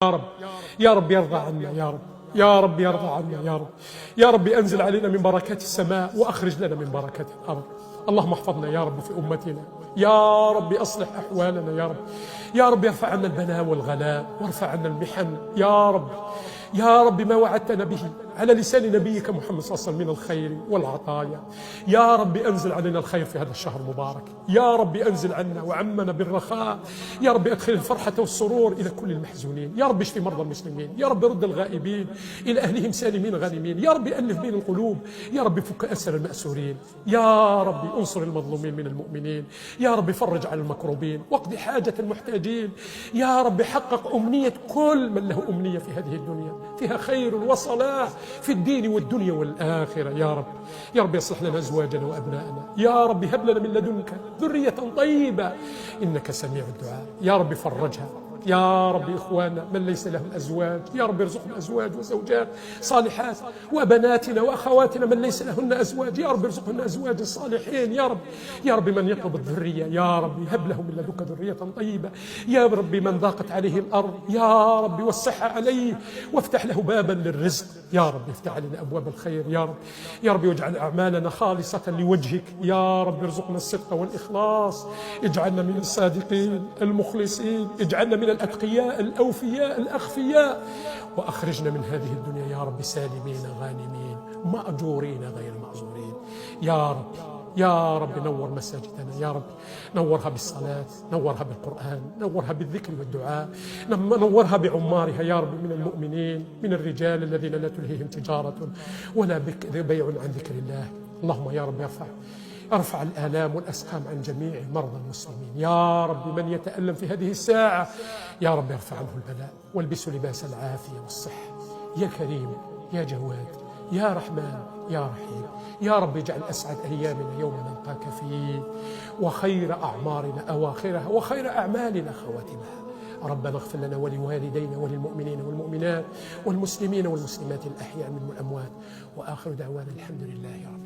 يا رب، يا رب يرضى عنا يا رب، يا رب يرضى عنا يا رب، يا رب أنزل علينا من بركات السماء وأخرج لنا من بركات الأرض. اللهم احفظنا يا رب في أمتنا، يا رب أصلح أحوالنا يا رب، يا رب ارفع عنا البلاء والغلاء وارفع عنا المحن يا رب، يا رب ما وعدتنا به على لسان نبيك محمد صلى الله عليه وسلم من الخير والعطايا. يا رب أنزل علينا الخير في هذا الشهر المبارك، يا رب أنزل عنا وعمنا بالرخاء، يا رب أدخل الفرحة والسرور إلى كل المحزونين، يا رب اشف مرضى المسلمين، يا رب رد الغائبين إلى أهلهم سالمين غانمين، يا رب ألف بين القلوب، يا رب فك أسر المأسورين، يا رب انصر المظلومين من المؤمنين، يا رب فرج على المكروبين واقض حاجة المحتاجين، يا رب حقق أمنية كل من له أمنية في هذه الدنيا فيها خير وصلاح في الدين والدنيا والآخرة. يا رب، يا رب يصلح لنا أزواجنا وأبناءنا، يا رب هب لنا من لدنك ذرية طيبة إنك سميع الدعاء. يا رب فرجها، يا رب إخواننا من ليس لهم أزواج، يا رب ارزقهم أزواج وزوجات صالحات، وبناتنا وأخواتنا من ليس لهن أزواج، يا رب ارزقهن أزواج صالحين يا رب، يا رب من يطلب الذرية يا رب هب له من لدنك ذرية طيبة، يا رب من ضاقت عليه الأرض يا رب وسعها عليه وافتح له بابا للرزق، يا رب افتح علينا أبواب الخير يا رب، يا رب واجعل أعمالنا خالصة لوجهك، يا رب ارزقنا الصدق والإخلاص، اجعلنا من الصادقين المخلصين، اجعلنا من الأتقياء الأوفياء الأخفياء، وأخرجنا من هذه الدنيا يا رب سالمين غانمين مأجورين غير مأجورين. يا رب، يا رب نور مساجدنا يا رب، نورها بالصلاة، نورها بالقرآن، نورها بالذكر والدعاء، نورها بعمارها يا رب من المؤمنين، من الرجال الذين لا تلهيهم تجارة ولا بيع عن ذكر الله. اللهم يا رب ارفع الآلام والأسقام عن جميع مرضى المسلمين يا رب، من يتألم في هذه الساعة يا رب ارفع عنه البلاء والبسه لباس العافية والصحة. يا كريم يا جواد يا رحمن يا رحيم، يا رب اجعل أسعد أيامنا يوم نلقاك فيه، وخير أعمارنا أواخرها، وخير أعمالنا خواتمها. ربنا اغفر لنا ولوالدينا وللمؤمنين والمؤمنات والمسلمين والمسلمات الأحياء منهم والأموات، وآخر دعوانا الحمد لله رب العالمين.